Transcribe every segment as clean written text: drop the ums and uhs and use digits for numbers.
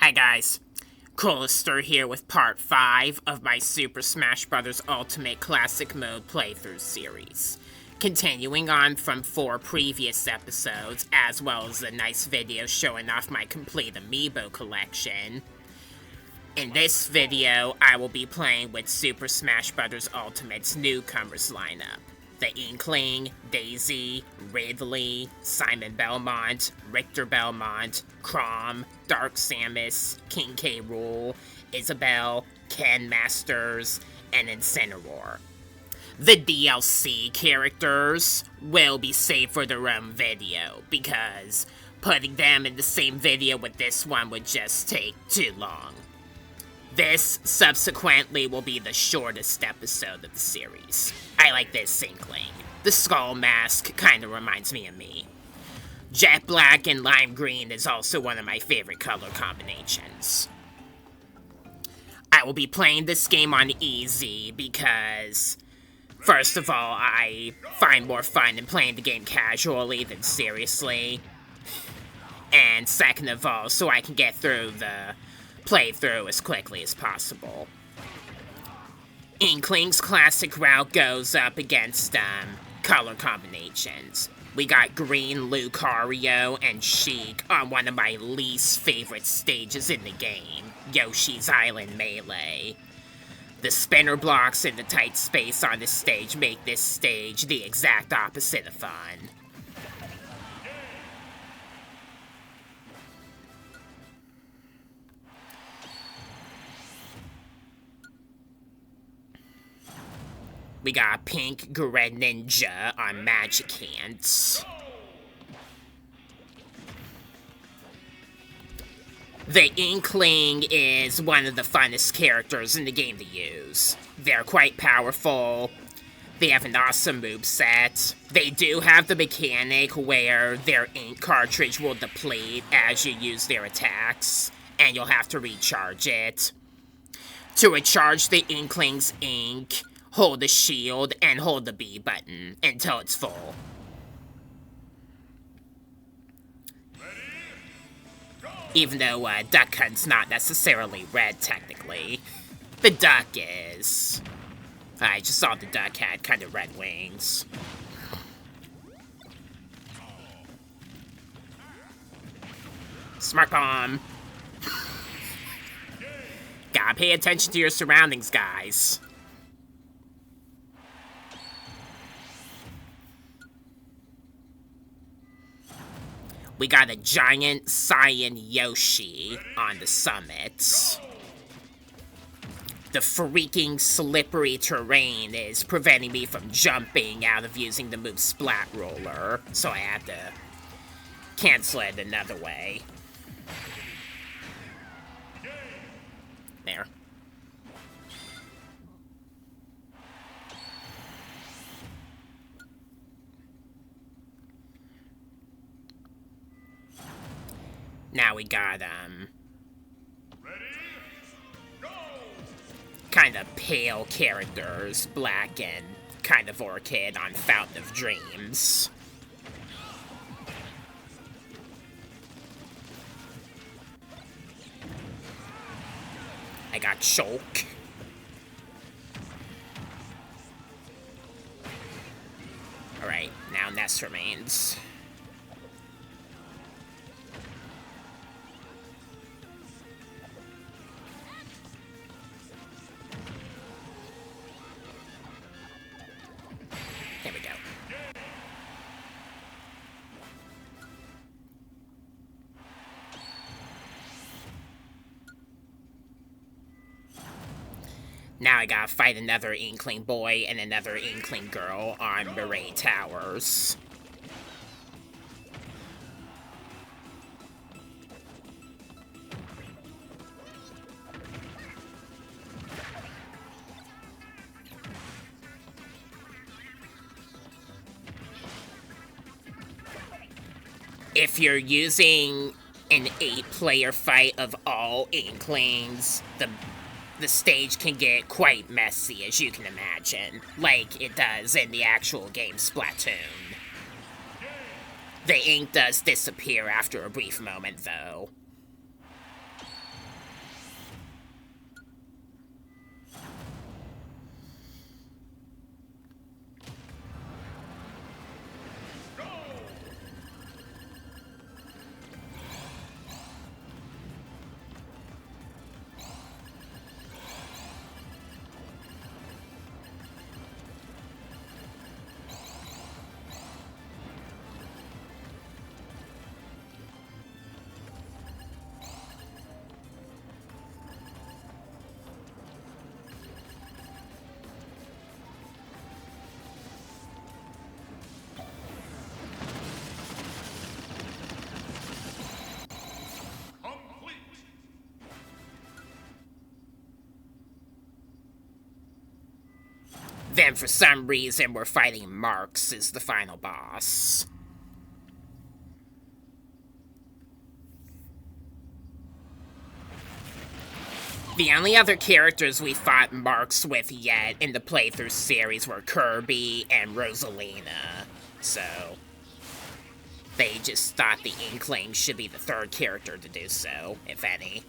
Hi guys, Colister here with part 5 of my Super Smash Bros. Ultimate Classic Mode playthrough series. Continuing on from 4 previous episodes, as well as a nice video showing off my complete amiibo collection. In this video, I will be playing with Super Smash Bros. Ultimate's newcomers lineup. The Inkling, Daisy, Ridley, Simon Belmont, Richter Belmont, Chrom, Dark Samus, King K. Rool, Isabelle, Ken Masters, and Incineroar. The DLC characters will be saved for their own video, because putting them in the same video with this one would just take too long. This, subsequently, will be the shortest episode of the series. I like this Inkling. The skull mask kinda reminds me of me. Jet black and lime green is also one of my favorite color combinations. I will be playing this game on easy because, first of all, I find more fun in playing the game casually than seriously. And second of all, so I can get through the playthrough as quickly as possible. Inkling's classic route goes up against color combinations. We got green Lucario and Sheik on one of my least favorite stages in the game, Yoshi's Island Melee. The spinner blocks in the tight space on this stage make this stage the exact opposite of fun. We got pink Greninja on Magic Hands. The Inkling is one of the funnest characters in the game to use. They're quite powerful. They have an awesome moveset. They do have the mechanic where their ink cartridge will deplete as you use their attacks, and you'll have to recharge it. To recharge the Inkling's ink, hold the shield and hold the B button until it's full. Even though Duck Hunt's not necessarily red, technically. The duck is. I just saw the duck had kind of red wings. Smart bomb. Gotta pay attention to your surroundings, guys. We got a giant Cyan Yoshi on the summit. The freaking slippery terrain is preventing me from jumping out of using the move Splat Roller, so I have to cancel it another way. There. Now we got, kind of pale characters, black and kind of orchid on Fountain of Dreams. I got Choke. Alright, now Nest remains. There we go. Now I gotta fight another Inkling boy and another Inkling girl on Murray Towers. If you're using an 8-player fight of all Inklings, the stage can get quite messy, as you can imagine, like it does in the actual game Splatoon. The ink does disappear after a brief moment, though. Then for some reason we're fighting Marks as the final boss. The only other characters we fought Marks with yet in the playthrough series were Kirby and Rosalina, so they just thought the Inkling should be the third character to do so, if any.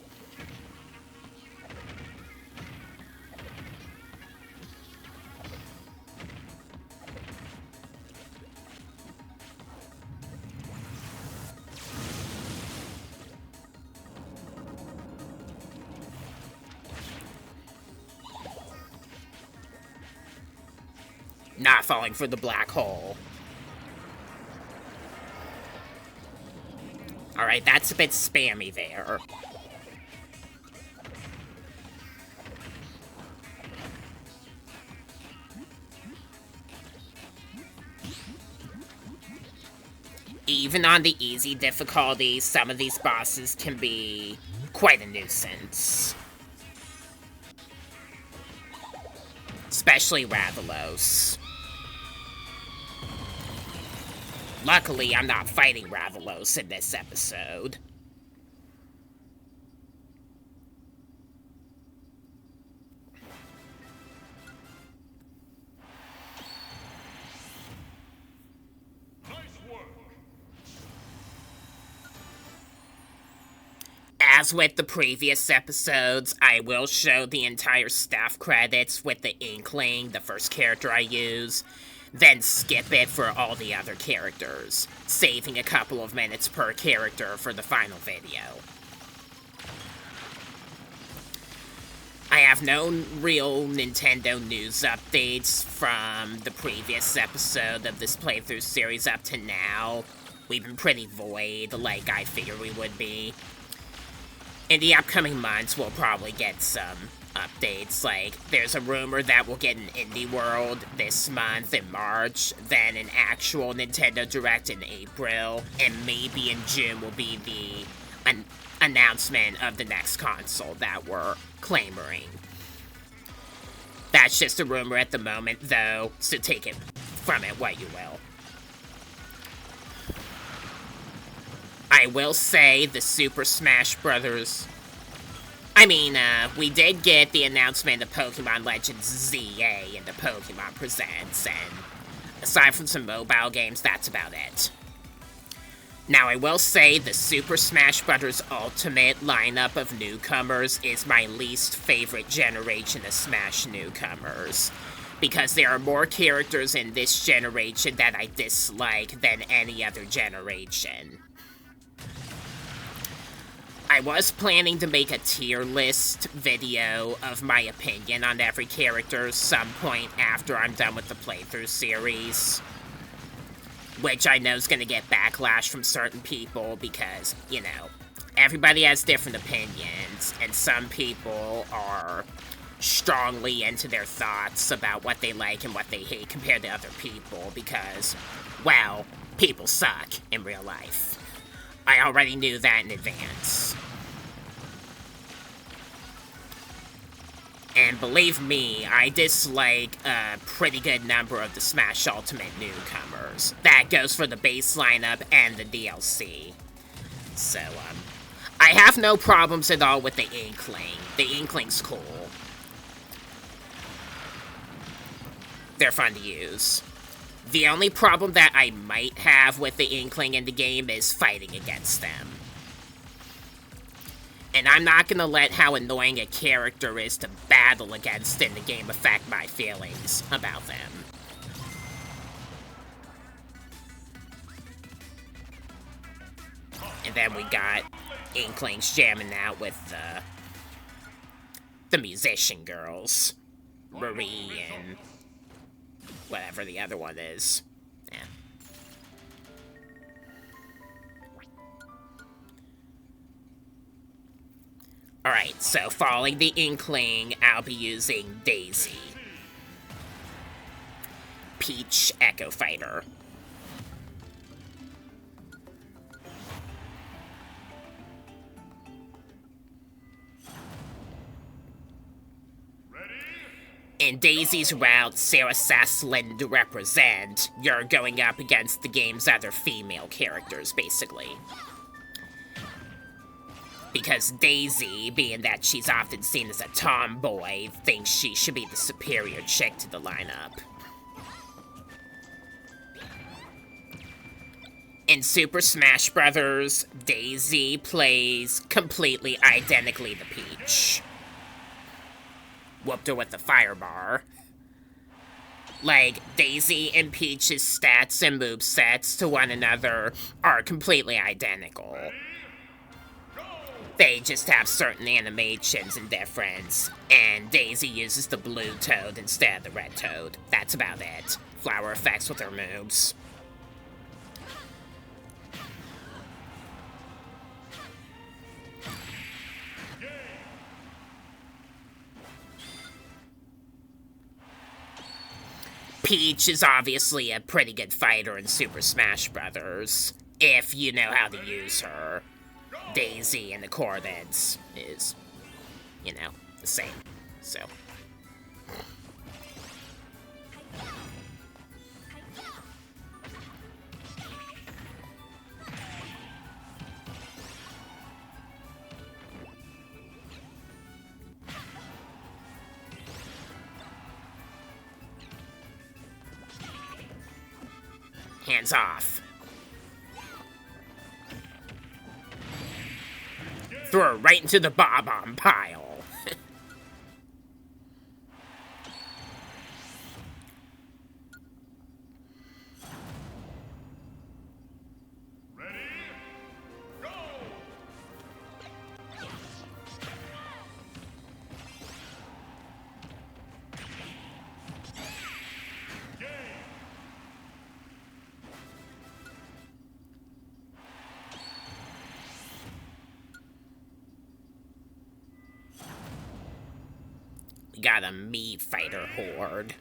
Not falling for the black hole. Alright, that's a bit spammy there. Even on the easy difficulty, some of these bosses can be quite a nuisance. Especially Rathalos. Luckily, I'm not fighting Rathalos in this episode. As with the previous episodes, I will show the entire staff credits with the Inkling, the first character I use, then skip it for all the other characters, saving a couple of minutes per character for the final video. I have no real Nintendo news updates from the previous episode of this playthrough series up to now. We've been pretty void, like I figured we would be. In the upcoming months, we'll probably get some updates, like there's a rumor that we'll get an Indie World this month in March, then an actual Nintendo Direct in April, and maybe in June will be the announcement of the next console that we're clamoring. That's just a rumor at the moment, though, so take it from it what you will. I will say the Super Smash Bros. We did get the announcement of Pokemon Legends ZA in the Pokemon Presents, and aside from some mobile games, that's about it. Now, I will say the Super Smash Bros. Ultimate lineup of newcomers is my least favorite generation of Smash newcomers, because there are more characters in this generation that I dislike than any other generation. I was planning to make a tier list video of my opinion on every character some point after I'm done with the playthrough series, which I know is going to get backlash from certain people because, you know, everybody has different opinions, and some people are strongly into their thoughts about what they like and what they hate compared to other people because, well, people suck in real life. I already knew that in advance. And believe me, I dislike a pretty good number of the Smash Ultimate newcomers. That goes for the base lineup and the DLC. So, I have no problems at all with the Inkling. The Inkling's cool. They're fun to use. The only problem that I might have with the Inkling in the game is fighting against them. And I'm not gonna let how annoying a character is to battle against in the game affect my feelings about them. And then we got Inklings jamming out with the musician girls. Marie and whatever the other one is. Yeah. Alright, so following the Inkling, I'll be using Daisy. Peach Echo Fighter. In Daisy's route, sarasalsa to represent, you're going up against the game's other female characters, basically. Because Daisy, being that she's often seen as a tomboy, thinks she should be the superior chick to the lineup. In Super Smash Bros., Daisy plays completely identically to Peach. Whooped her with the fire bar. Like, Daisy and Peach's stats and movesets to one another are completely identical. They just have certain animations and difference, and Daisy uses the blue toad instead of the red toad. That's about it. Flower effects with her moves. Peach is obviously a pretty good fighter in Super Smash Bros., if you know how to use her. Daisy and the Coordinates is, you know, the same, so. Hands off. Throw her right into the bomb pile. Got a Mii fighter horde.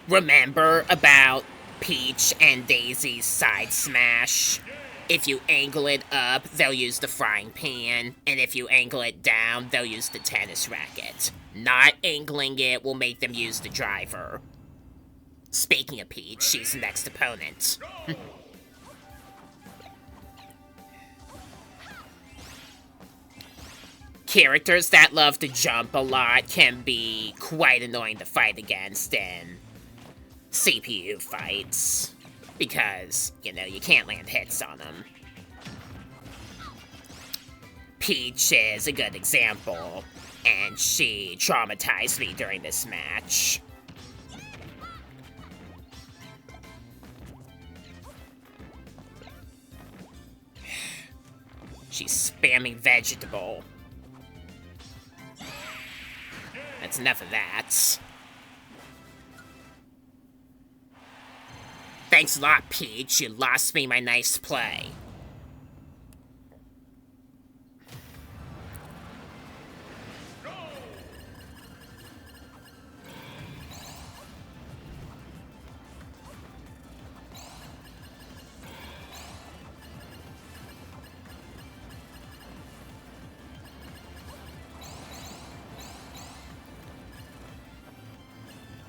Remember about Peach and Daisy's side smash? If you angle it up, they'll use the frying pan, and if you angle it down, they'll use the tennis racket. Not angling it will make them use the driver. Speaking of Peach, she's the next opponent. Characters that love to jump a lot can be quite annoying to fight against in CPU fights, because, you know, you can't land hits on them. Peach is a good example, and she traumatized me during this match. She's spamming vegetable. That's enough of that. Thanks a lot, Peach. You lost me my nice play.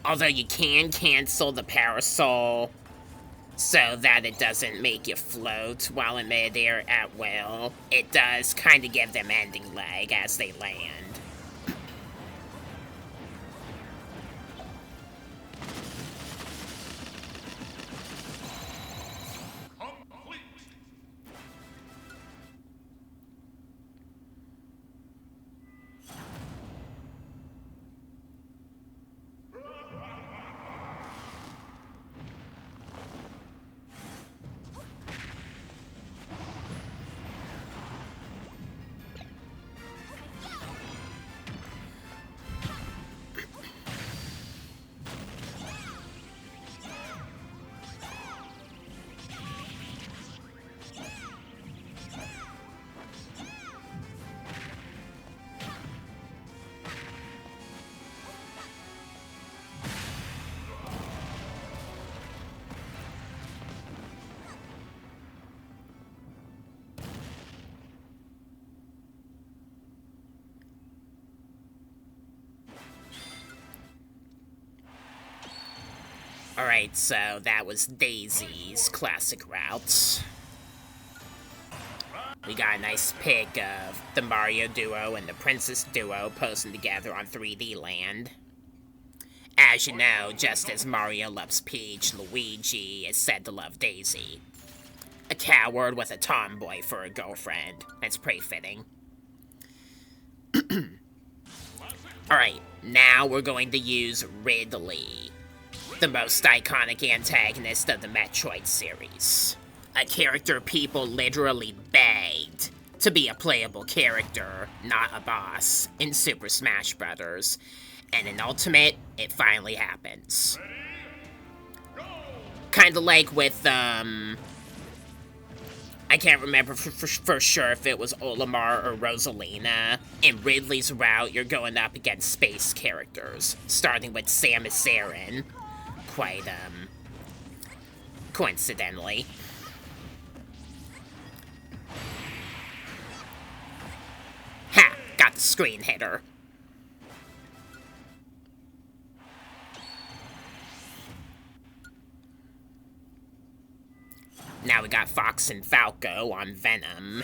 Although you can cancel the parasol so that it doesn't make you float while in midair at will, it does kind of give them ending lag as they land. Alright, so that was Daisy's classic route. We got a nice pic of the Mario duo and the Princess duo posing together on 3D Land. As you know, just as Mario loves Peach, Luigi is said to love Daisy. A coward with a tomboy for a girlfriend. That's pretty fitting. Alright, now we're going to use Ridley, the most iconic antagonist of the Metroid series. A character people literally begged to be a playable character, not a boss, in Super Smash Bros. And in Ultimate, it finally happens. Kinda like with, I can't remember for sure if it was Olimar or Rosalina. In Ridley's route, you're going up against space characters, starting with Samus Aran. Quite, coincidentally. Ha! Got the screen hitter. Now we got Fox and Falco on Venom.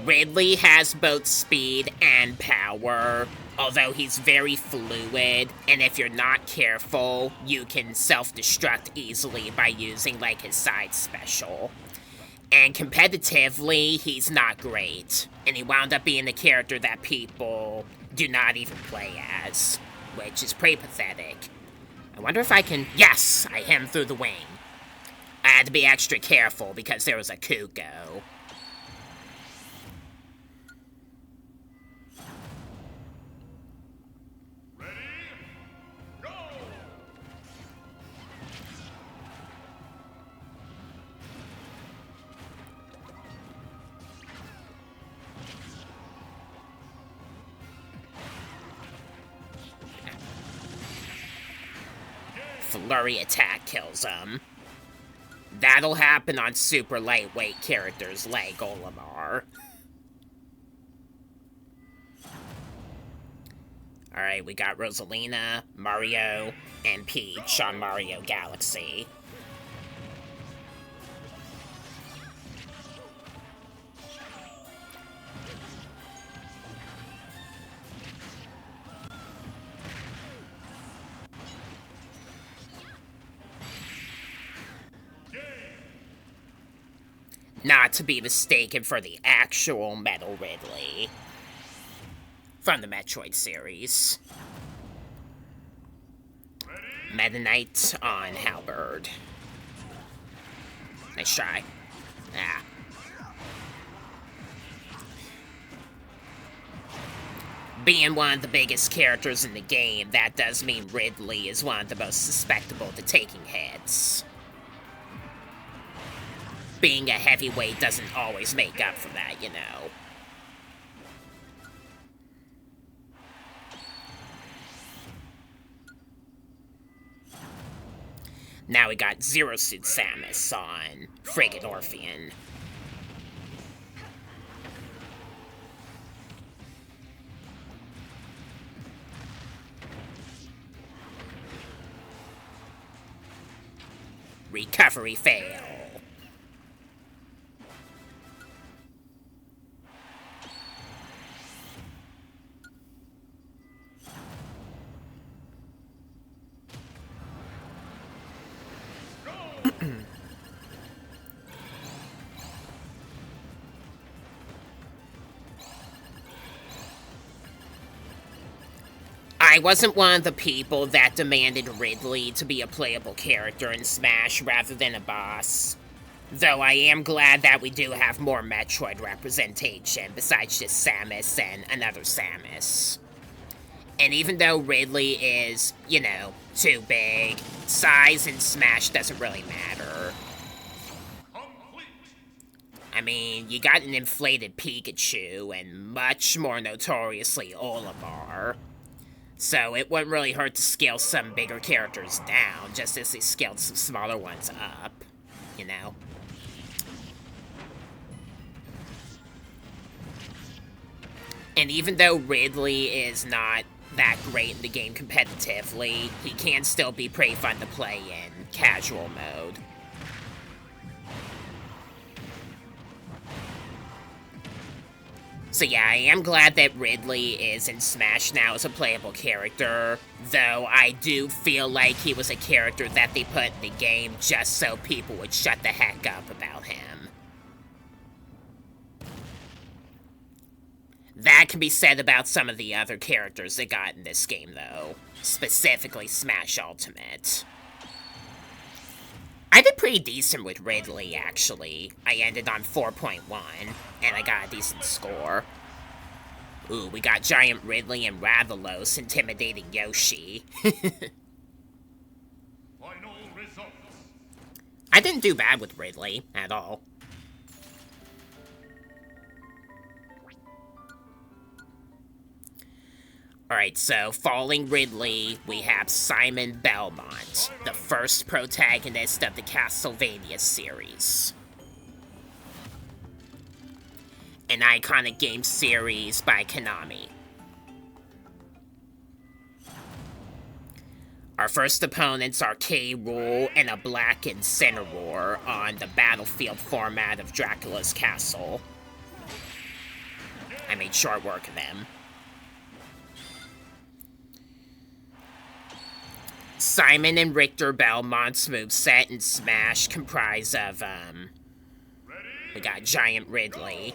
Ridley has both speed and power, although he's very fluid, and if you're not careful, you can self-destruct easily by using, like, his side special. And competitively, he's not great, and he wound up being the character that people do not even play as, which is pretty pathetic. I wonder if I can... Yes! I hit him through the wing. I had to be extra careful because there was a Kuko. Ready? Go! Flurry attack kills him. That'll happen on super lightweight characters like Olimar. Alright, we got Rosalina, Mario, and Peach on Mario Galaxy. Not to be mistaken for the actual Metal Ridley from the Metroid series. Meta Knight on Halberd. Nice try. Ah. Being one of the biggest characters in the game, that does mean Ridley is one of the most susceptible to taking hits. Being a heavyweight doesn't always make up for that, you know. Now we got Zero Suit Samus on friggin' Orpheon. Recovery fail. I wasn't one of the people that demanded Ridley to be a playable character in Smash rather than a boss. Though I am glad that we do have more Metroid representation besides just Samus and another Samus. And even though Ridley is, you know, too big, size in Smash doesn't really matter. I mean, you got an inflated Pikachu and much more notoriously Olimar. So it wouldn't really hurt to scale some bigger characters down, just as they scaled some smaller ones up, you know? And even though Ridley is not that great in the game competitively, he can still be pretty fun to play in casual mode. So yeah, I am glad that Ridley is in Smash now as a playable character, though I do feel like he was a character that they put in the game just so people would shut the heck up about him. That can be said about some of the other characters that got in this game, though. Specifically Smash Ultimate. I did pretty decent with Ridley, actually. I ended on 4.1, and I got a decent score. Ooh, we got Giant Ridley and Rathalos intimidating Yoshi. Final results. I didn't do bad with Ridley, at all. Alright, so following Ridley, we have Simon Belmont, the first protagonist of the Castlevania series. An iconic game series by Konami. Our first opponents are Rool and a black Incineroar on the battlefield format of Dracula's Castle. I made short work of them. Simon and Richter Belmont's moveset in Smash comprise of, we got Giant Ridley.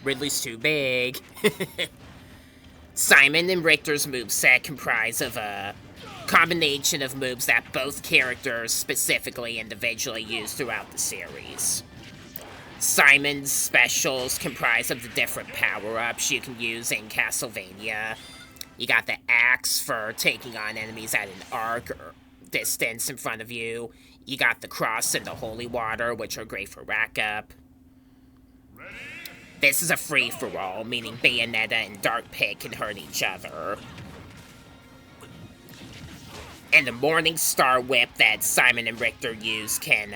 Ridley's too big. Simon and Richter's moveset comprise of a combination of moves that both characters specifically individually use throughout the series. Simon's specials comprise of the different power-ups you can use in Castlevania. You got the axe for taking on enemies at an arc or distance in front of you. You got the cross and the holy water, which are great for rack up. This is a free-for-all, meaning Bayonetta and Dark Pit can hurt each other. And the Morning Star Whip that Simon and Richter use can,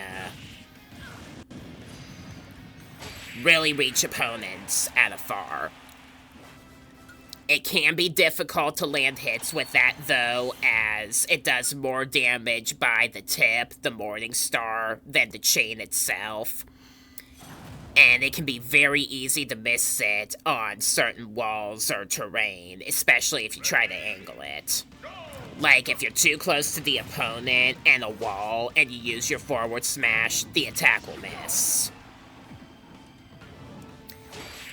really reach opponents at afar. It can be difficult to land hits with that, though, as it does more damage by the tip, the Morning Star, than the chain itself. And it can be very easy to miss it on certain walls or terrain, especially if you try to angle it. Like, if you're too close to the opponent and a wall, and you use your forward smash, the attack will miss.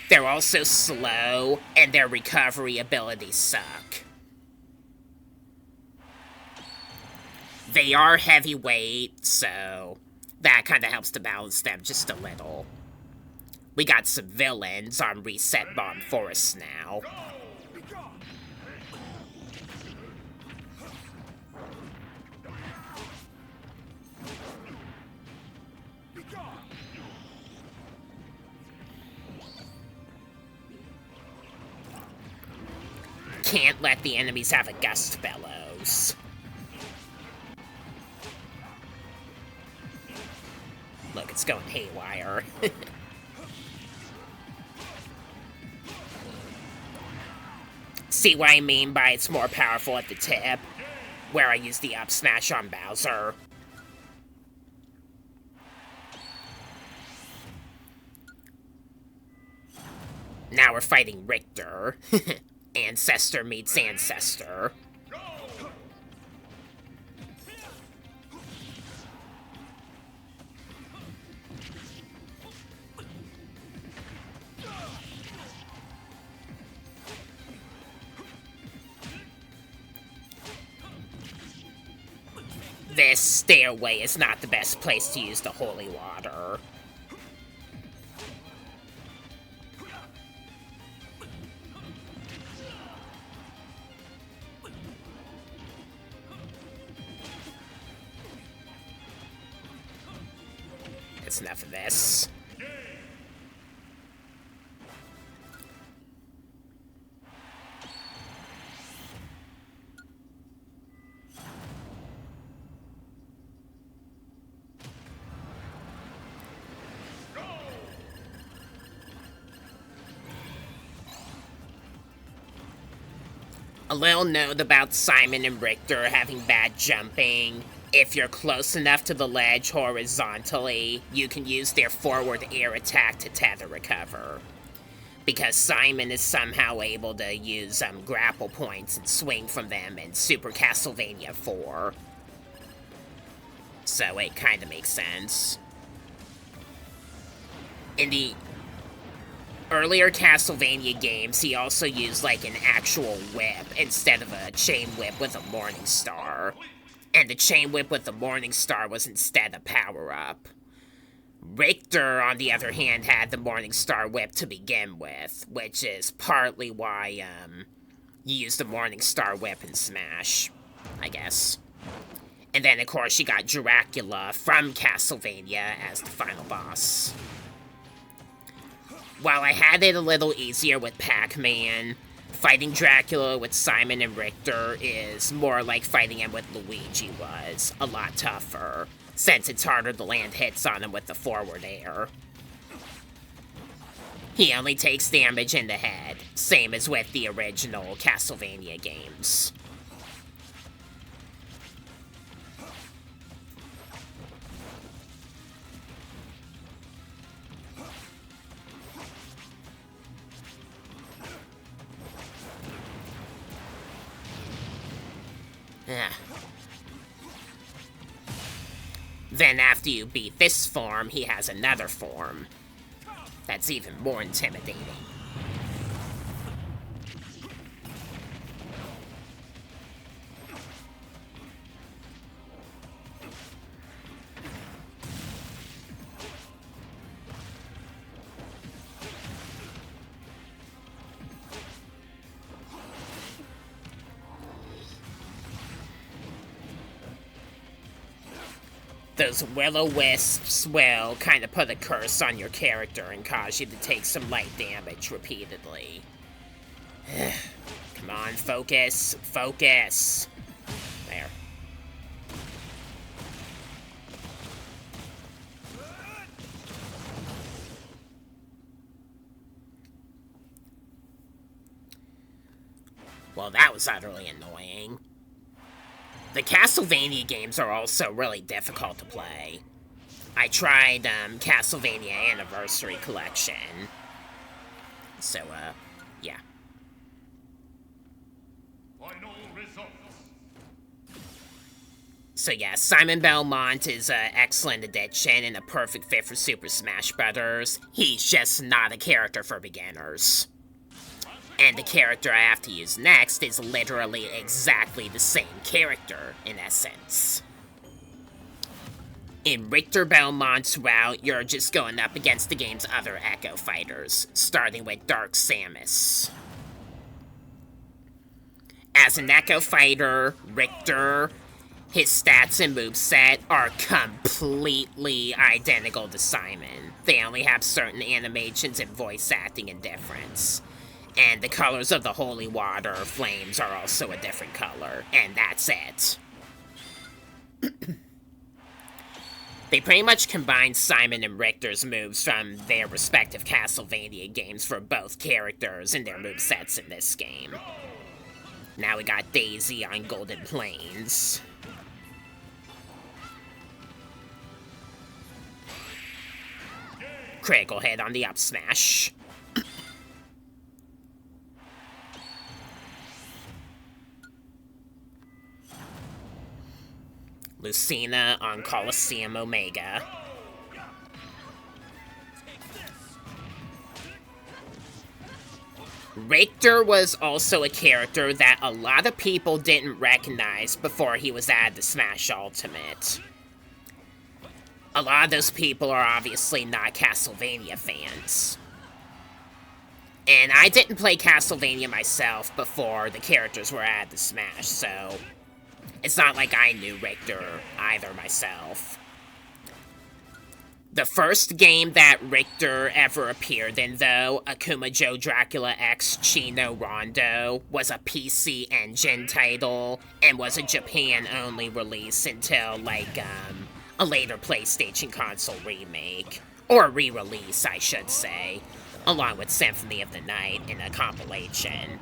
They're also slow, and their recovery abilities suck. They are heavyweight, so that kind of helps to balance them just a little. We got some villains on Reset Bomb Forest now. Can't let the enemies have a gust bellows. Look, it's going haywire. See what I mean by it's more powerful at the tip, where I use the up smash on Bowser. Now we're fighting Richter. Ancestor meets Ancestor. This stairway is not the best place to use the holy water. It's enough of this. A little note about Simon and Richter having bad jumping. If you're close enough to the ledge horizontally, you can use their forward air attack to tether recover. Because Simon is somehow able to use grapple points and swing from them in Super Castlevania 4. So it kind of makes sense. In the earlier Castlevania games, he also used like an actual whip instead of a chain whip with a Morning Star. And the chain whip with the Morning Star was instead a power-up. Richter, on the other hand, had the Morning Star whip to begin with, which is partly why you use the Morning Star whip in Smash, I guess. And then, of course, you got Dracula from Castlevania as the final boss. While I had it a little easier with Pac-Man, fighting Dracula with Simon and Richter is more like fighting him with Luigi was. A lot tougher, since it's harder to land hits on him with the forward air. He only takes damage in the head, same as with the original Castlevania games. Then after you beat this form, he has another form that's even more intimidating. Those will-o-wisps will kind of put a curse on your character and cause you to take some light damage repeatedly. Come on, focus. Focus. There. Well, that was utterly annoying. The Castlevania games are also really difficult to play. I tried Castlevania Anniversary Collection. So, yeah. Final results. So yeah, Simon Belmont is an excellent addition and a perfect fit for Super Smash Bros. He's just not a character for beginners. And the character I have to use next is literally exactly the same character, in essence. In Richter Belmont's route, you're just going up against the game's other Echo fighters, starting with Dark Samus. As an Echo fighter, Richter, his stats and moveset are completely identical to Simon. They only have certain animations and voice acting in difference. And the colors of the holy water flames are also a different color, and that's it. They pretty much combined Simon and Richter's moves from their respective Castlevania games for both characters and their movesets in this game. Now we got Daisy on Golden Plains. Critical hit on the up smash. Lucina on Coliseum Omega. Richter was also a character that a lot of people didn't recognize before he was added to Smash Ultimate. A lot of those people are obviously not Castlevania fans. And I didn't play Castlevania myself before the characters were added to Smash, so it's not like I knew Richter either myself. The first game that Richter ever appeared in, though, Akuma Joe Dracula X Chino Rondo, was a PC Engine title and was a Japan-only release until, like, a later PlayStation console remake. Or re-release, I should say, along with Symphony of the Night in a compilation.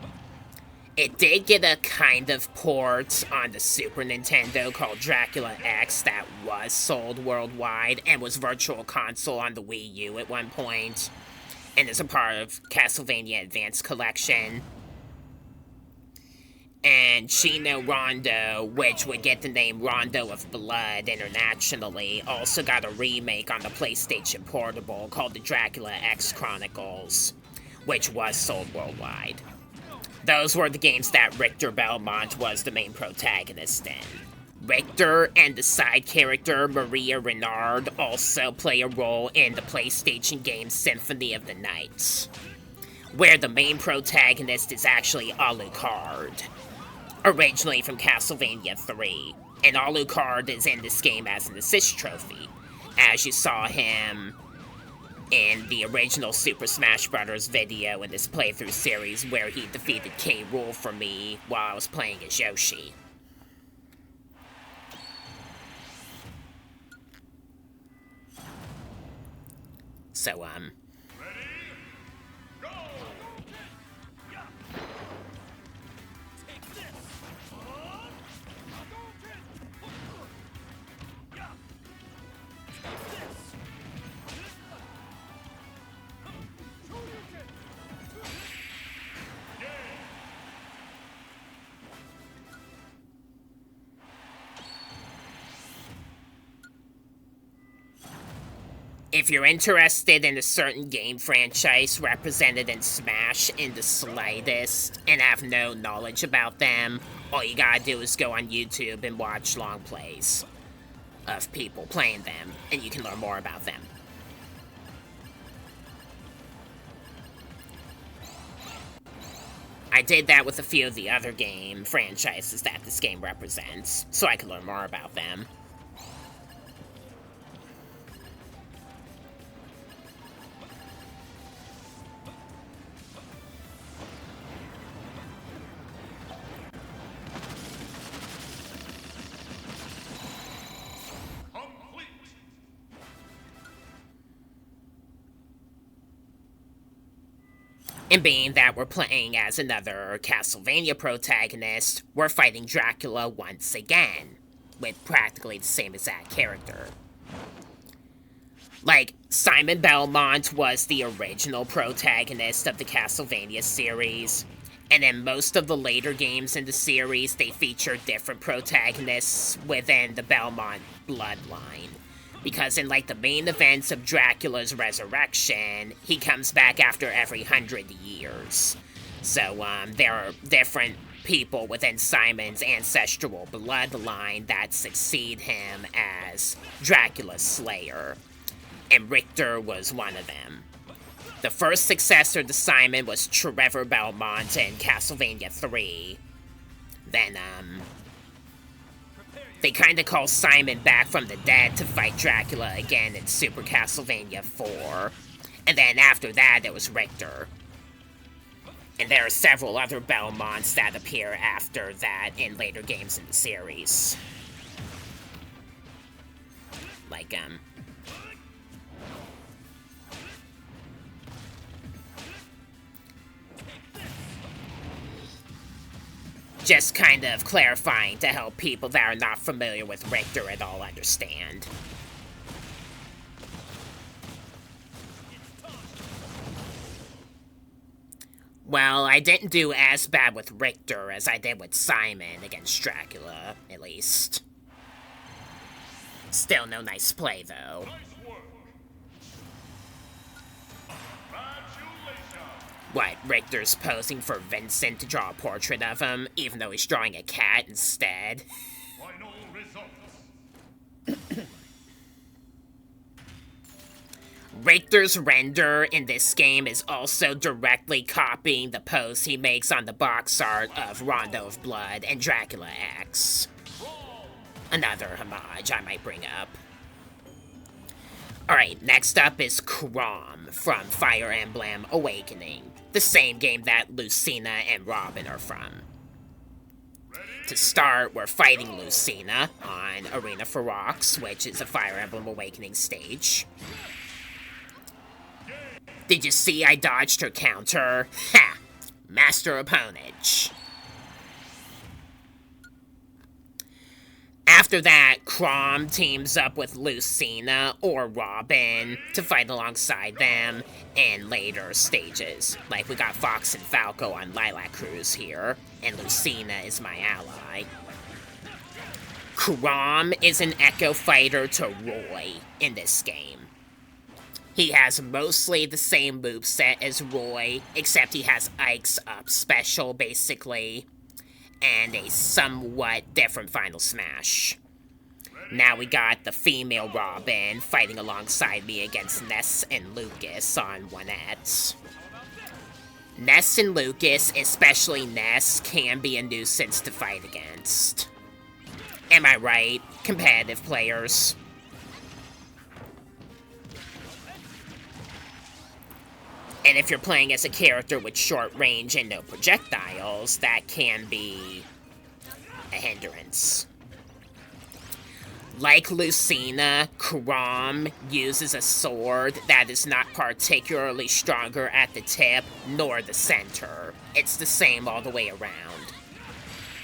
It did get a kind of port on the Super Nintendo called Dracula X that was sold worldwide and was Virtual Console on the Wii U at one point, and is a part of Castlevania Advance Collection. And Chino Rondo, which would get the name Rondo of Blood internationally, also got a remake on the PlayStation Portable called the Dracula X Chronicles, which was sold worldwide. Those were the games that Richter Belmont was the main protagonist in. Richter and the side character Maria Renard also play a role in the PlayStation game Symphony of the Night, where the main protagonist is actually Alucard, originally from Castlevania 3, and Alucard is in this game as an assist trophy, as you saw him in the original Super Smash Bros. Video in this playthrough series where he defeated K. Rool for me while I was playing as Yoshi. So, Ready? Go! Take this! if you're interested in a certain game franchise represented in Smash in the slightest and have no knowledge about them, all you gotta do is go on YouTube and watch long plays of people playing them, and you can learn more about them. I did that with a few of the other game franchises that this game represents, so I could learn more about them. And being that we're playing as another Castlevania protagonist, we're fighting Dracula once again, with practically the same exact character. Like, Simon Belmont was the original protagonist of the Castlevania series, and in most of the later games in the series, they feature different protagonists within the Belmont bloodline. Because in, like, the main events of Dracula's resurrection, he comes back after every 100 years. So, there are different people within Simon's ancestral bloodline that succeed him as Dracula's Slayer. And Richter was one of them. The first successor to Simon was Trevor Belmont in Castlevania 3. Then, they kinda call Simon back from the dead to fight Dracula again in Super Castlevania 4. And then after that, it was Richter. And there are several other Belmonts that appear after that in later games in the series. Like, just kind of clarifying to help people that are not familiar with Richter at all understand. Well, I didn't do as bad with Richter as I did with Simon against Dracula, at least. Still no nice play, though. What, Richter's posing for Vincent to draw a portrait of him, even though he's drawing a cat instead? Final results. Richter's render in this game is also directly copying the pose he makes on the box art of Rondo of Blood and Dracula X. Another homage I might bring up. Alright, next up is Chrom from Fire Emblem Awakening, the same game that Lucina and Robin are from. To start, we're fighting Lucina on Arena for Rocks, which is a Fire Emblem Awakening stage. Did you see I dodged her counter? Ha! Master opponent. After that, Chrom teams up with Lucina or Robin to fight alongside them in later stages. Like, we got Fox and Falco on Lilac Cruise here, and Lucina is my ally. Chrom is an Echo Fighter to Roy in this game. He has mostly the same moveset as Roy, except he has Ike's up special, basically, and a somewhat different Final Smash. Now we got the female Robin fighting alongside me against Ness and Lucas on 1-ets. Ness and Lucas, especially Ness, can be a nuisance to fight against. Am I right, competitive players? And if you're playing as a character with short range and no projectiles, that can be a hindrance. Like Lucina, Chrom uses a sword that is not particularly stronger at the tip nor the center. It's the same all the way around.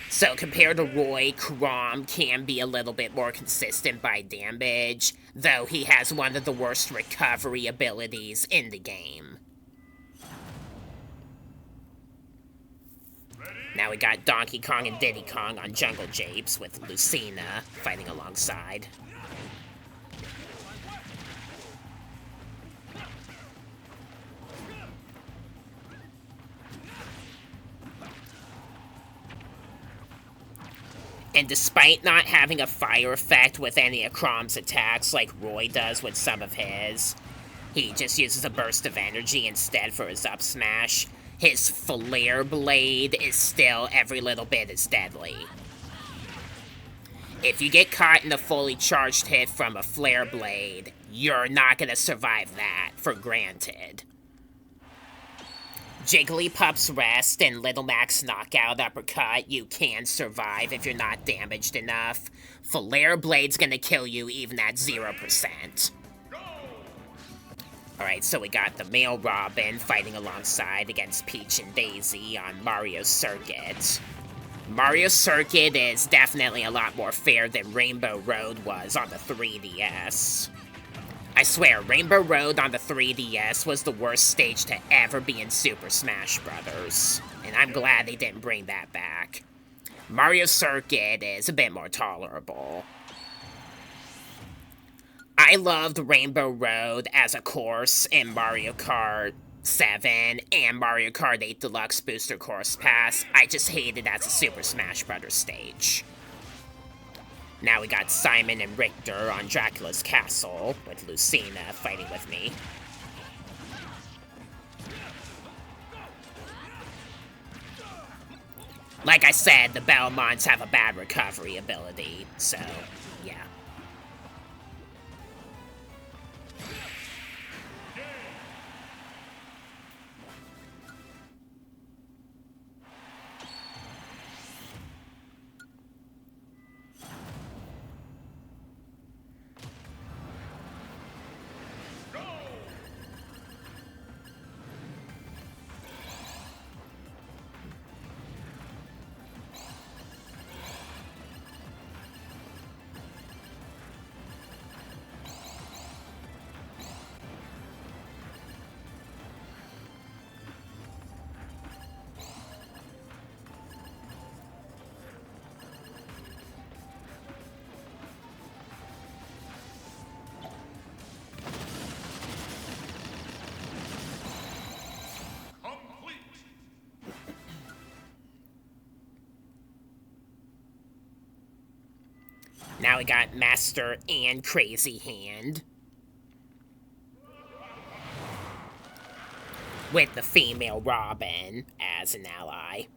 So compared to Roy, Chrom can be a little bit more consistent by damage, though he has one of the worst recovery abilities in the game. Now we got Donkey Kong and Diddy Kong on Jungle Japes with Lucina fighting alongside. And despite not having a fire effect with any of Chrom's attacks like Roy does with some of his, he just uses a burst of energy instead for his up smash. His Flare Blade is still every little bit as deadly. If you get caught in a fully charged hit from a Flare Blade, you're not gonna survive that, for granted. Jigglypuff's Rest and Little Mac's Knockout Uppercut you can survive if you're not damaged enough. Flare Blade's gonna kill you even at 0%. Alright, so we got the male Robin fighting alongside against Peach and Daisy on Mario Circuit. Mario Circuit is definitely a lot more fair than Rainbow Road was on the 3DS. I swear, Rainbow Road on the 3DS was the worst stage to ever be in Super Smash Bros., and I'm glad they didn't bring that back. Mario Circuit is a bit more tolerable. I loved Rainbow Road as a course in Mario Kart 7 and Mario Kart 8 Deluxe Booster Course Pass. I just hated it as a Super Smash Bros. Stage. Now we got Simon and Richter on Dracula's Castle, with Lucina fighting with me. Like I said, the Belmonts have a bad recovery ability, so, yeah. Now we got Master and Crazy Hand. With the female Robin as an ally.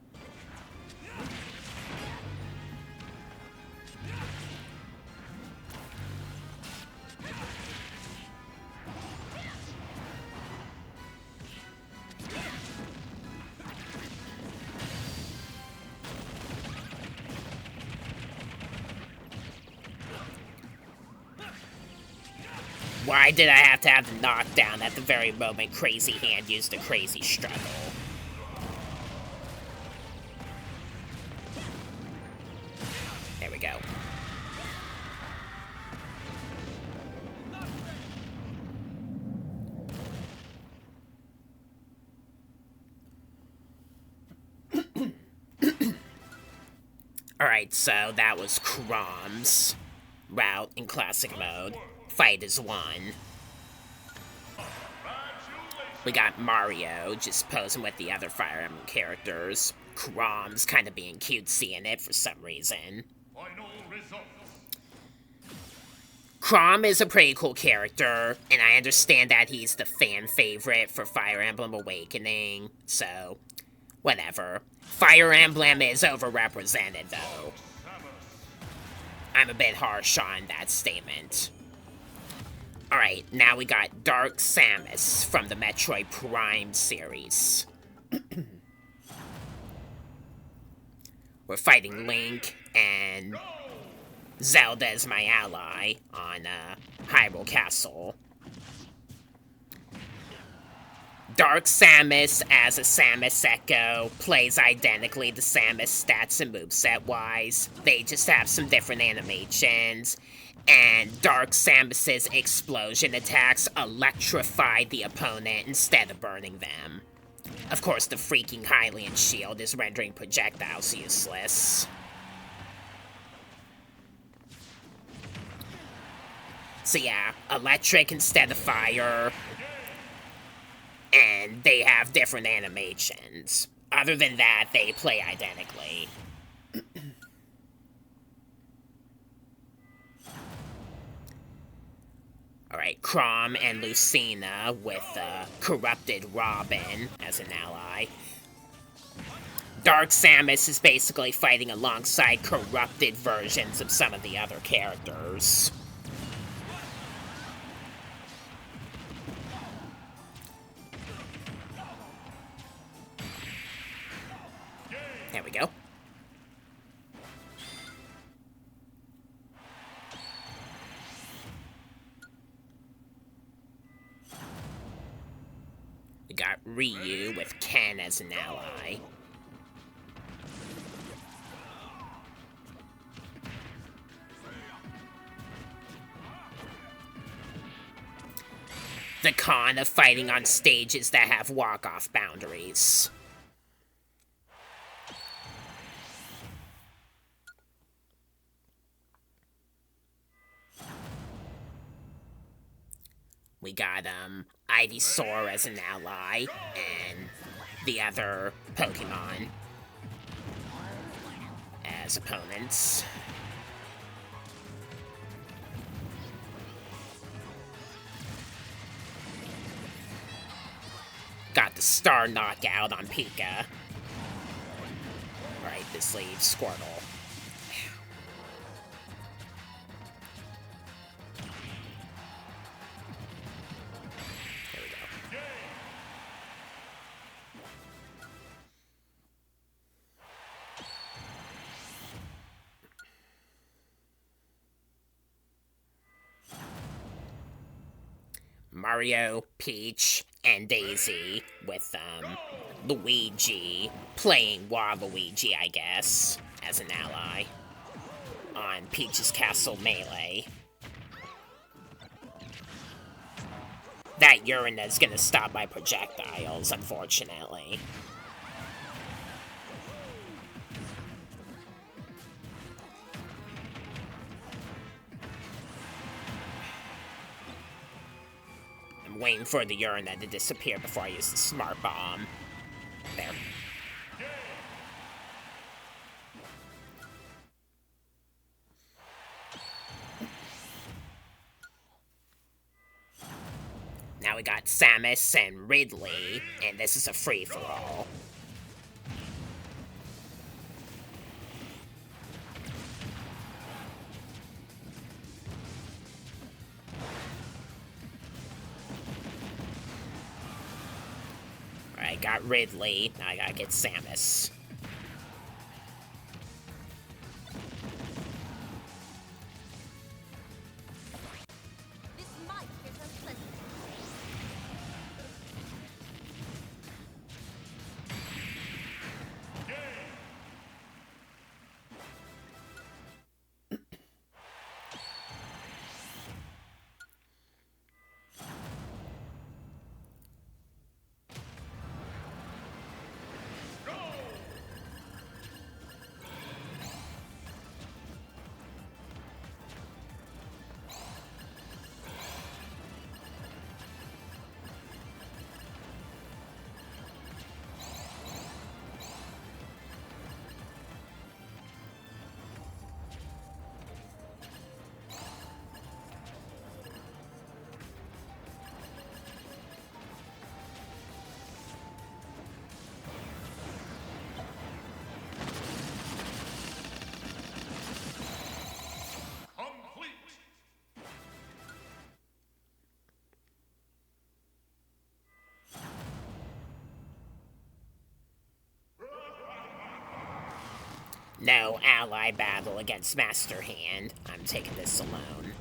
Why did I have to have the knockdown at the very moment Crazy Hand used a crazy struggle? There we go. Alright, so that was Chrom's route in classic mode. Fight is 1. We got Mario just posing with the other Fire Emblem characters. Chrom's kind of being cutesy in it for some reason. Final results. Chrom is a pretty cool character, and I understand that he's the fan favorite for Fire Emblem Awakening, so whatever. Fire Emblem is overrepresented, though. I'm a bit harsh on that statement. Alright, now we got Dark Samus from the Metroid Prime series. We're fighting Link, and Zelda is my ally on Hyrule Castle. Dark Samus as a Samus Echo plays identically to Samus stats and moveset-wise. They just have some different animations. And Dark Samus's explosion attacks electrify the opponent instead of burning them. Of course, the freaking Hylian shield is rendering projectiles useless. So yeah, electric instead of fire. And they have different animations. Other than that, they play identically. Alright, Chrom and Lucina with Corrupted Robin as an ally. Dark Samus is basically fighting alongside corrupted versions of some of the other characters. There we go. We got Ryu with Ken as an ally. The con of fighting on stages that have walk-off boundaries. We got, Ivysaur as an ally, and the other Pokemon as opponents. Got the Star Knockout on Pika. Right, this leaves Squirtle. Mario, Peach, and Daisy with, Luigi playing Waluigi, I guess, as an ally on Peach's Castle Melee. That Urina's gonna stop my projectiles, unfortunately. Waiting for the Urina to disappear before I use the Smart Bomb. There. Now we got Samus and Ridley, and this is a free-for-all. I got Ridley, now I gotta get Samus. This might get unpleasant. No ally battle against Master Hand. I'm taking this alone.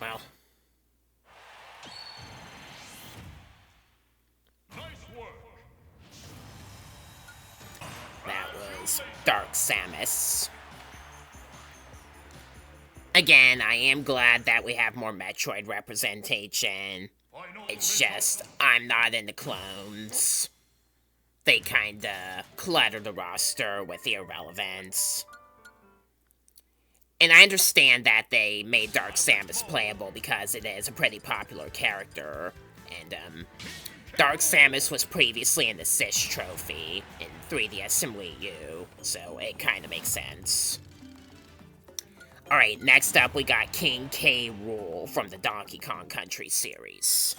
Well. Nice work. That was Dark Samus. Again, I am glad that we have more Metroid representation. It's just, I'm not into clones. They kinda clutter the roster with irrelevance. And I understand that they made Dark Samus playable because it is a pretty popular character. And, Dark Samus was previously in the Sish Trophy in 3DS and Wii U, so it kinda makes sense. Alright, next up we got King K. Rool from the Donkey Kong Country series.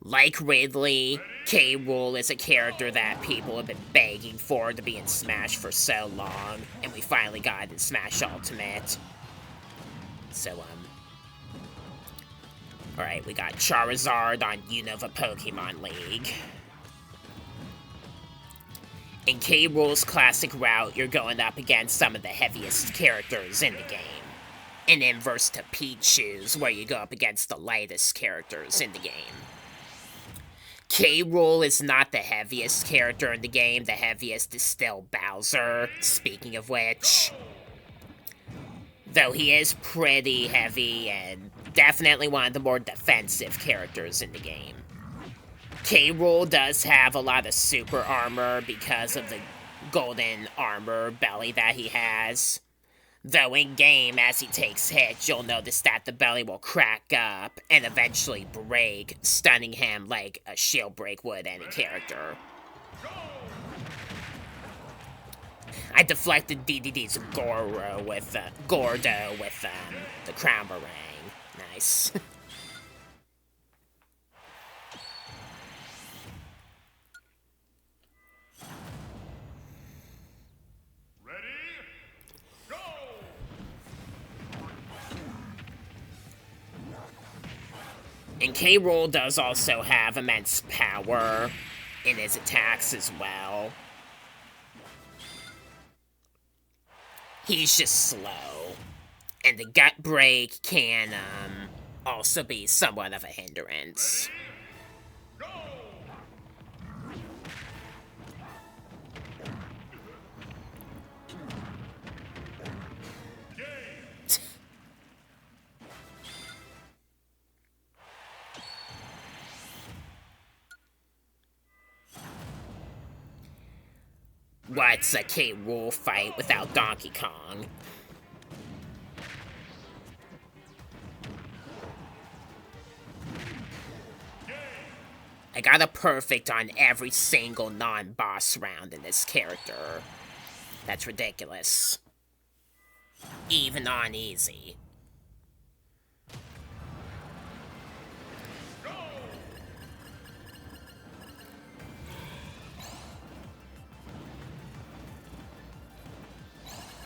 Like Ridley, K. Rool is a character that people have been begging for to be in Smash for so long, and we finally got it in Smash Ultimate. So, alright, we got Charizard on Unova Pokemon League. In K. Rool's classic route, you're going up against some of the heaviest characters in the game. In inverse to Pichu's, where you go up against the lightest characters in the game. K. Rool is not the heaviest character in the game. The heaviest is still Bowser, speaking of which. Though he is pretty heavy and definitely one of the more defensive characters in the game. K. Rool does have a lot of super armor because of the golden armor belly that he has. Though in-game, as he takes hits, you'll notice that the belly will crack up and eventually break, stunning him like a shield break would any character. I deflected DDD's Gordo with the Crown Meringue. Nice. And K. Rool does also have immense power in his attacks as well. He's just slow. And the gut break can, also be somewhat of a hindrance. What's a K. Rool fight without Donkey Kong? I got a perfect on every single non-boss round in this character. That's ridiculous. Even on easy.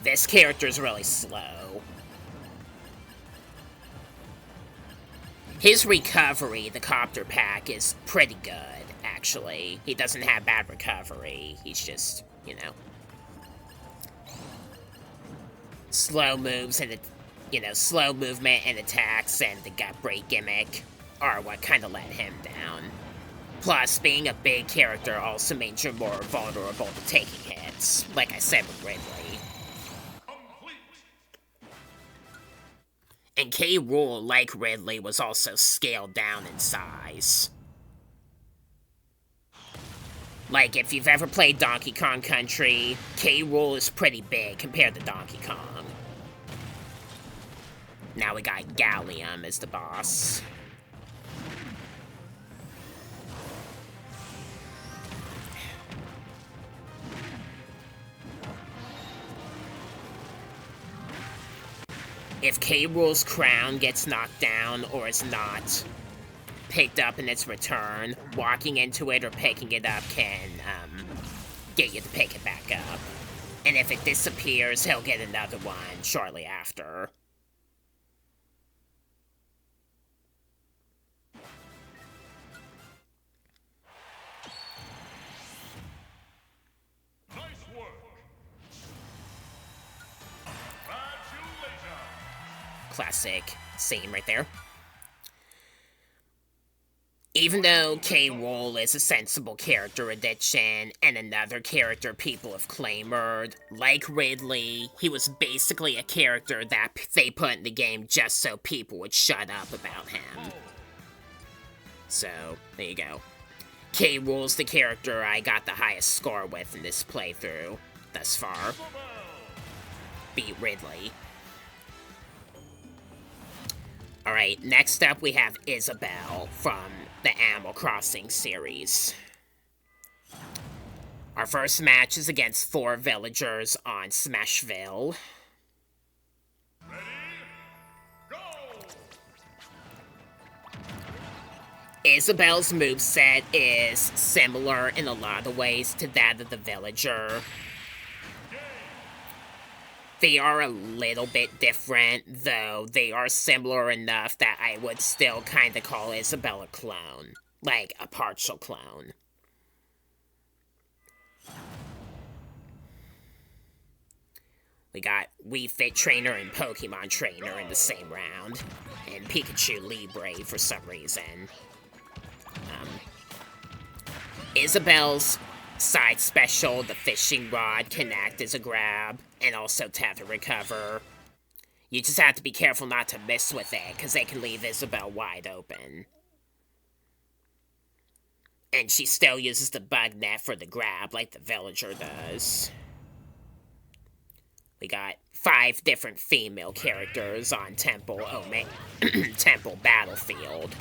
This character's really slow. His recovery, the copter pack, is pretty good, actually. He doesn't have bad recovery. He's just, you know, slow moves and, slow movement and attacks and the gut break gimmick are what kind of let him down. Plus, being a big character also means you're more vulnerable to taking hits, like I said with Ridley. And K. Rool, like Ridley, was also scaled down in size. Like, if you've ever played Donkey Kong Country, K. Rool is pretty big compared to Donkey Kong. Now we got Gallium as the boss. If K. Rool's crown gets knocked down or is not picked up in its return, walking into it or picking it up can get you to pick it back up. And if it disappears, he'll get another one shortly after. Nice work. Classic scene right there. Even though K. Rool is a sensible character addition and another character people have clamored, like Ridley, he was basically a character that they put in the game just so people would shut up about him. So, there you go. K. Rool's the character I got the highest score with in this playthrough thus far. Beat Ridley. Alright, next up we have Isabelle from the Animal Crossing series. Our first match is against 4 villagers on Smashville. Ready? Go! Isabelle's moveset is similar in a lot of ways to that of the villager. They are a little bit different, though they are similar enough that I would still kind of call Isabelle a clone. Like, a partial clone. We got Wii Fit Trainer and Pokemon Trainer in the same round. And Pikachu Libre for some reason. Isabelle's side special, the fishing rod, can act as a grab, and also tether recover. You just have to be careful not to miss with it, because they can leave Isabelle wide open. And she still uses the bug net for the grab, like the villager does. We got 5 different female characters on Temple Temple Battlefield.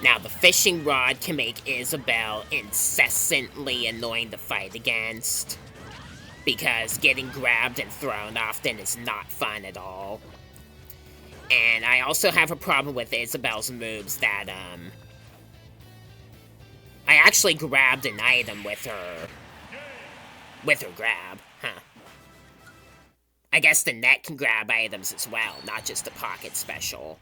Now, the fishing rod can make Isabelle incessantly annoying to fight against, because getting grabbed and thrown often is not fun at all. And I also have a problem with Isabelle's moves that, I actually grabbed an item with her grab, huh. I guess the net can grab items as well, not just the pocket special.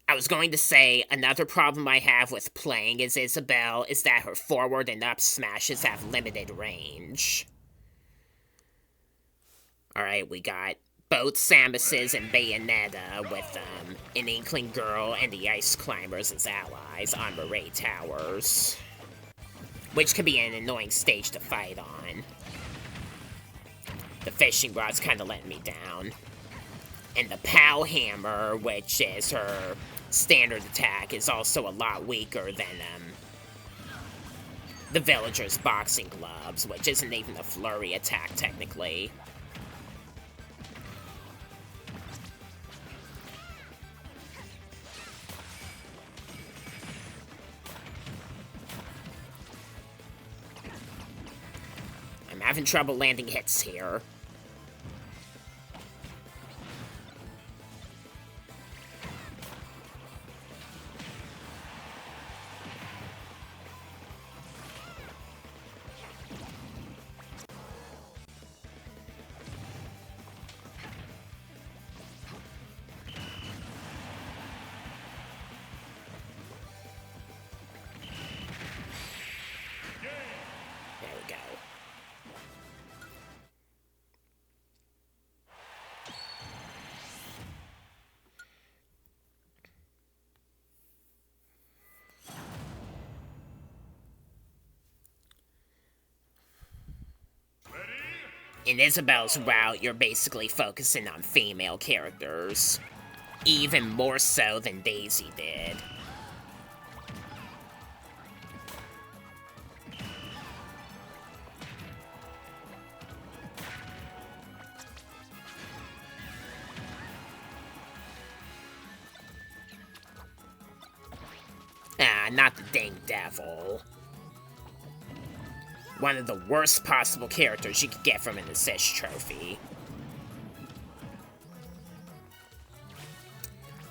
I was going to say, another problem I have with playing as Isabelle is that her forward and up smashes have limited range. Alright, we got both Samuses and Bayonetta with an Inkling Girl and the Ice Climbers as allies on Marais Towers, which can be an annoying stage to fight on. The fishing rod's kind of letting me down. And the Pow Hammer, which is her standard attack, is also a lot weaker than the villager's boxing gloves, which isn't even a flurry attack technically. I'm having trouble landing hits here. In Isabelle's route, you're basically focusing on female characters. Even more so than Daisy did. Ah, not the dang devil. One of the worst possible characters you could get from an assist trophy.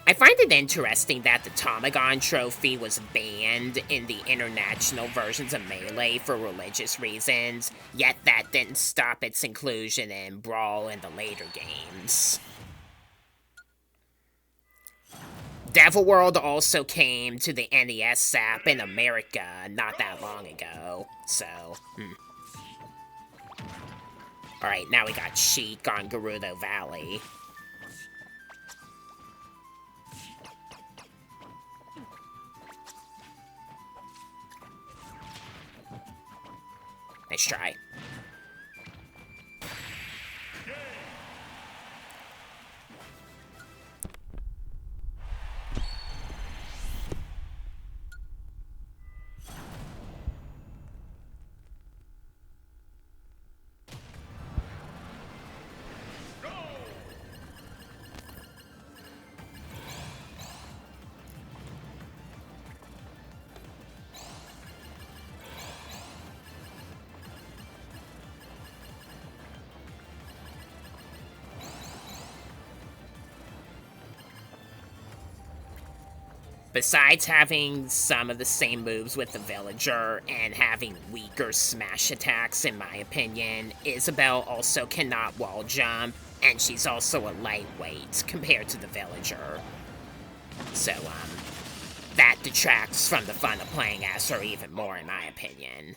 I find it interesting that the Tomagon trophy was banned in the international versions of Melee for religious reasons, yet that didn't stop its inclusion in Brawl in the later games. Devil World also came to the NES app in America not that long ago, so, Alright, now we got Sheik on Gerudo Valley. Nice try. Besides having some of the same moves with the villager and having weaker smash attacks, in my opinion, Isabelle also cannot wall jump, and she's also a lightweight compared to the villager. So, that detracts from the fun of playing as her even more, in my opinion.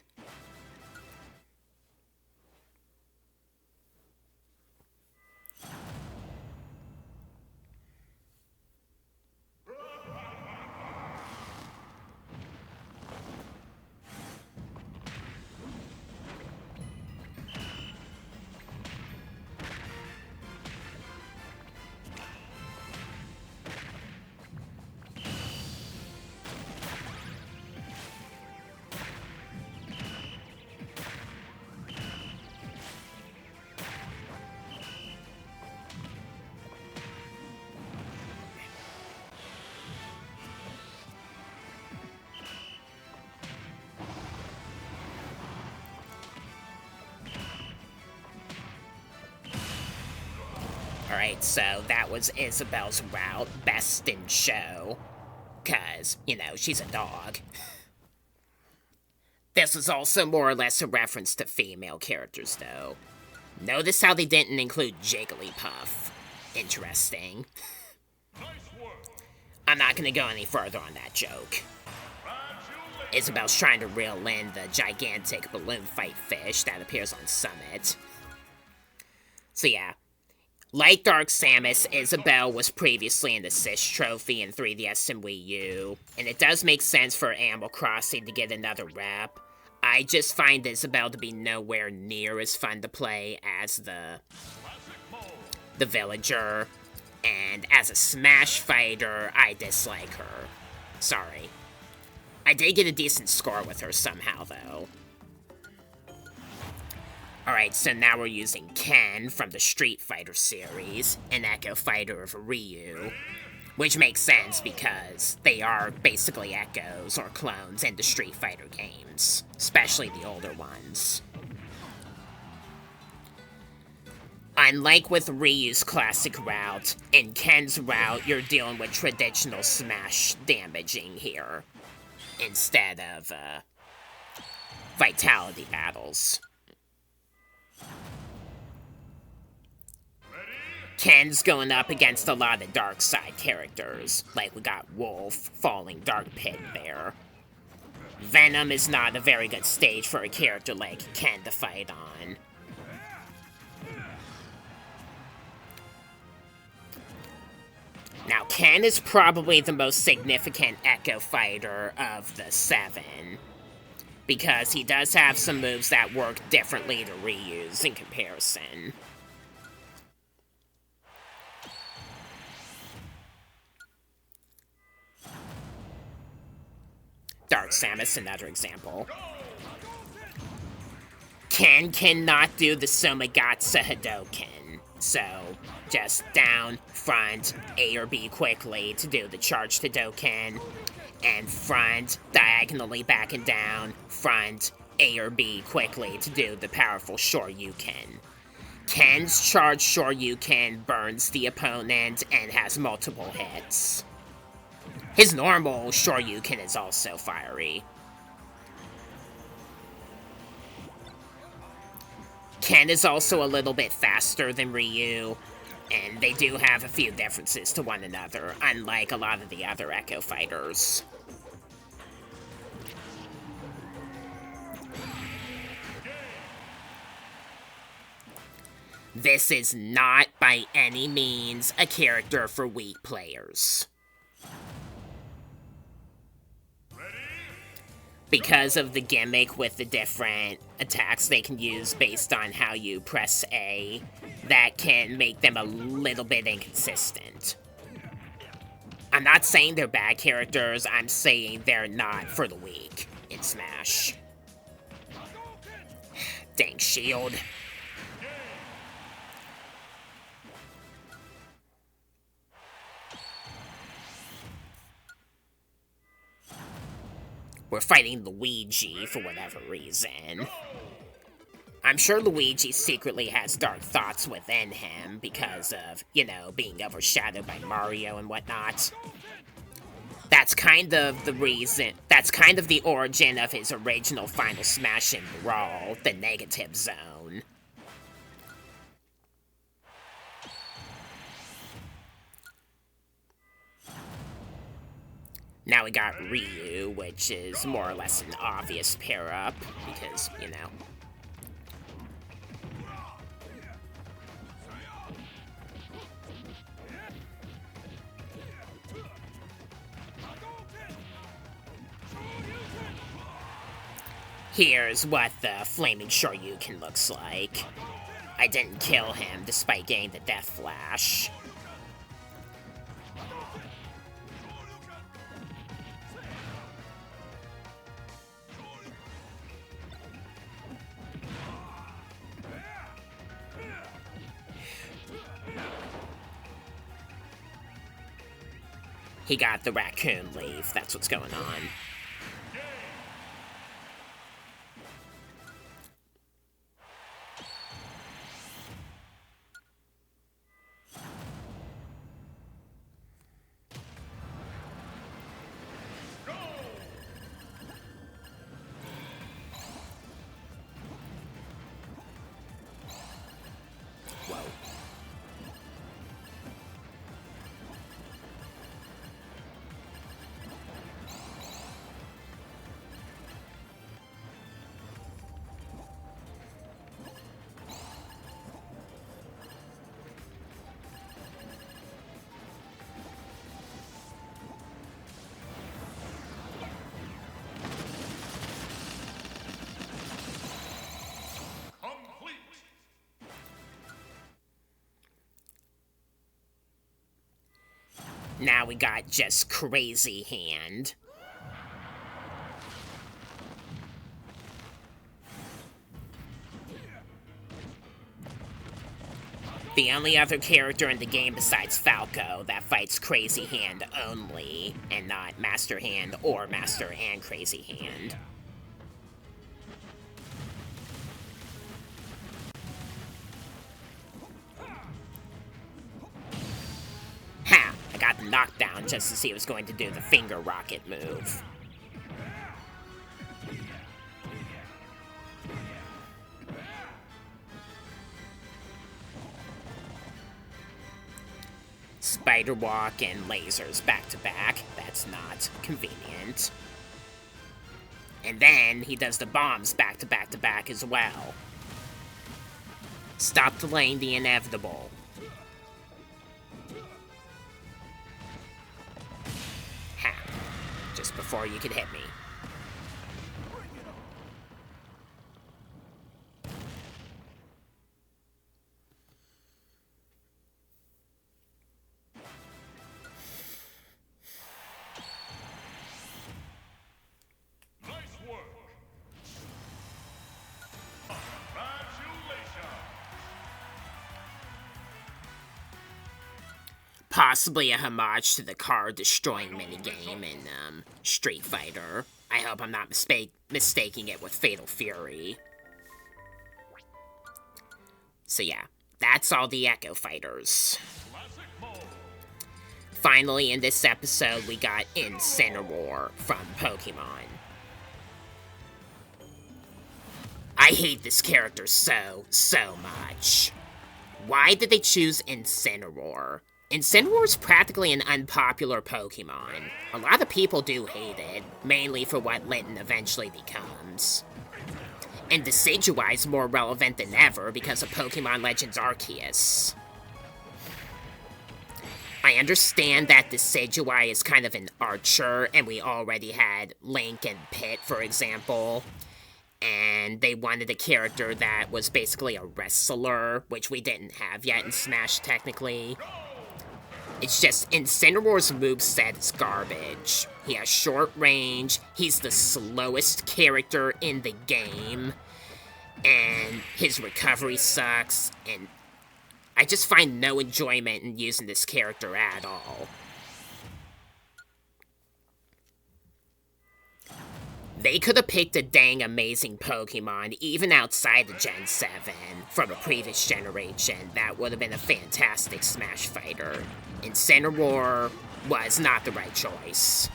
Alright, so that was Isabelle's route, best in show. 'Cause, you know, she's a dog. This was also more or less a reference to female characters, though. Notice how they didn't include Jigglypuff. Interesting. I'm not gonna go any further on that joke. Isabelle's trying to reel in the gigantic balloon fight fish that appears on Summit. So yeah. Like Dark Samus, Isabelle was previously an assist trophy in 3DS and Wii U, and it does make sense for Animal Crossing to get another rep. I just find Isabelle to be nowhere near as fun to play as the villager, and as a Smash fighter, I dislike her. Sorry. I did get a decent score with her somehow, though. Alright, so now we're using Ken from the Street Fighter series, an Echo Fighter of Ryu. Which makes sense because they are basically echoes or clones in the Street Fighter games, especially the older ones. Unlike with Ryu's classic route, in Ken's route, you're dealing with traditional Smash damaging here, instead of, Vitality battles. Ken's going up against a lot of dark side characters, like we got Wolf, Falling Dark Pit Bear. Venom is not a very good stage for a character like Ken to fight on. Now, Ken is probably the most significant Echo fighter of the 7, because he does have some moves that work differently to Ryu's in comparison. Dark Samus, another example. Ken cannot do the Somagatsa Hadoken, so just down, front, A or B quickly to do the charged Hadoken, and front, diagonally back and down, front, A or B quickly to do the powerful Shoryuken. Ken's charged Shoryuken burns the opponent and has multiple hits. His normal Shoryuken is also fiery. Ken is also a little bit faster than Ryu, and they do have a few differences to one another, unlike a lot of the other Echo fighters. This is not by any means a character for weak players. Because of the gimmick with the different attacks they can use based on how you press A, that can make them a little bit inconsistent. I'm not saying they're bad characters, I'm saying they're not for the weak in Smash. Dang shield. We're fighting Luigi for whatever reason. I'm sure Luigi secretly has dark thoughts within him because of, you know, being overshadowed by Mario and whatnot. That's kind of the reason, that's kind of the origin of his original Final Smash in Brawl, the negative zone. Now we got Ryu, which is more or less an obvious pair-up, because, you know. Here's what the Flaming Shoryuken looks like. I didn't kill him despite getting the Death Flash. He got the raccoon leaf, that's what's going on. Now we got just Crazy Hand. The only other character in the game besides Falco that fights Crazy Hand only, and not Master Hand or Master and Crazy Hand. Ha! I got the knockdown just as he was going to do the finger rocket move. Spider walk and lasers back to back. That's not convenient. And then he does the bombs back to back to back as well. Stop delaying the inevitable. Ha! Just before you could hit me. Possibly a homage to the car-destroying minigame in Street Fighter. I hope I'm not mistaking it with Fatal Fury. So yeah, that's all the Echo Fighters. Finally, in this episode, we got Incineroar from Pokemon. I hate this character so much. Why did they choose Incineroar? Incineroar is practically an unpopular Pokemon. A lot of people do hate it, mainly for what Linton eventually becomes. And Decidueye is more relevant than ever because of Pokemon Legends Arceus. I understand that Decidueye is kind of an archer, and we already had Link and Pit, for example. And they wanted a character that was basically a wrestler, which we didn't have yet in Smash, technically. It's just, Incineroar's moveset is garbage. He has short range, he's the slowest character in the game, and his recovery sucks, and I just find no enjoyment in using this character at all. They could have picked a dang amazing Pokemon, even outside of Gen 7, from a previous generation. That would have been a fantastic Smash fighter. Incineroar was not the right choice.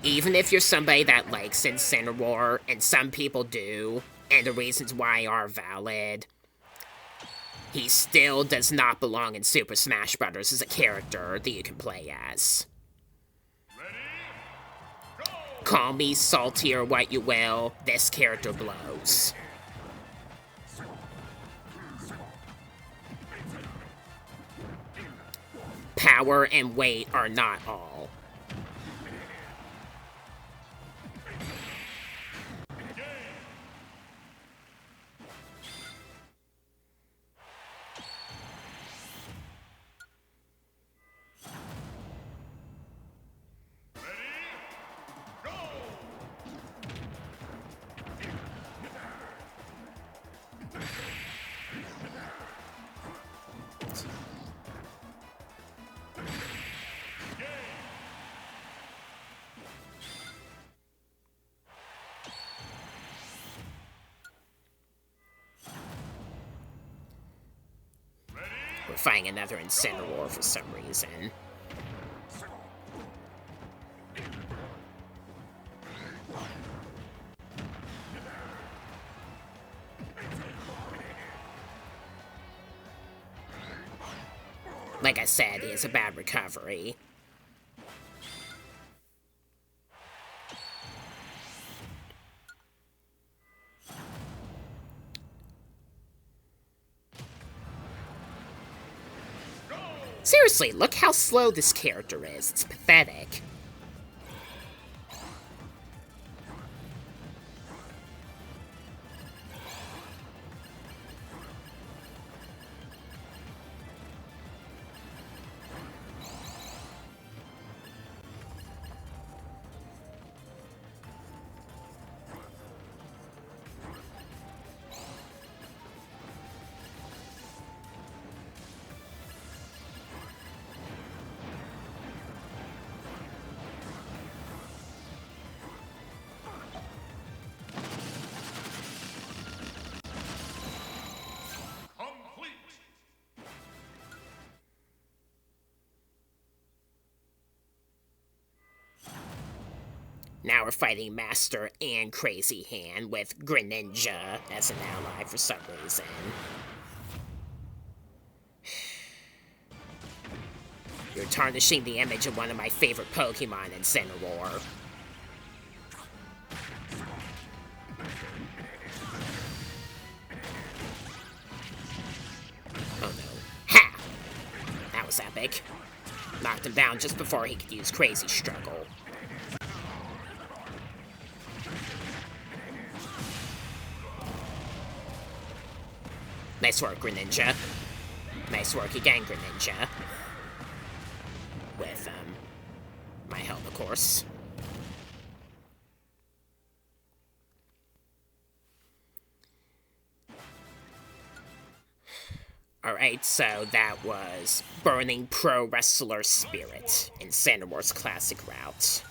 Even if you're somebody that likes Incineroar, and some people do, and the reasons why are valid, he still does not belong in Super Smash Bros. As a character that you can play as. Call me salty or what you will, this character blows. Power and weight are not all. We're fighting another Incineroar for some reason. Like I said, he has a bad recovery. Seriously, look how slow this character is. It's pathetic. Now we're fighting Master and Crazy Hand with Greninja as an ally for some reason. You're tarnishing the image of one of my favorite Pokemon, Incineroar. Oh no. Ha! That was epic. Knocked him down just before he could use Crazy Struggle. Nice work, Greninja. Nice work again, Greninja. With, my help, of course. Alright, so that was Burning Pro Wrestler Spirit, Incineroar's classic route.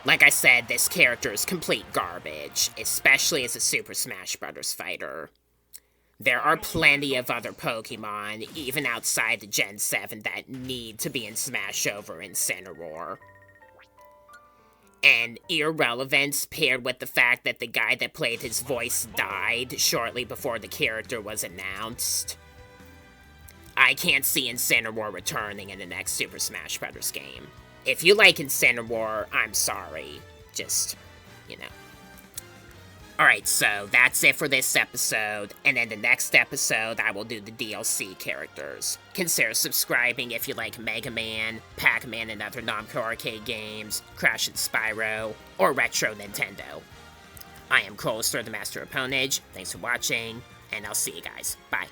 Like I said, this character is complete garbage, especially as a Super Smash Bros. Fighter. There are plenty of other Pokemon, even outside the Gen 7, that need to be in Smash over Incineroar. And irrelevance paired with the fact that the guy that played his voice died shortly before the character was announced. I can't see Incineroar returning in the next Super Smash Bros. Game. If you like Incineroar, I'm sorry. Just, you know. Alright, so that's it for this episode, and in the next episode, I will do the DLC characters. Consider subscribing if you like Mega Man, Pac-Man and other Namco arcade games, Crash and Spyro, or Retro Nintendo. I am Krolister, the Master of Ponage. Thanks for watching, and I'll see you guys. Bye.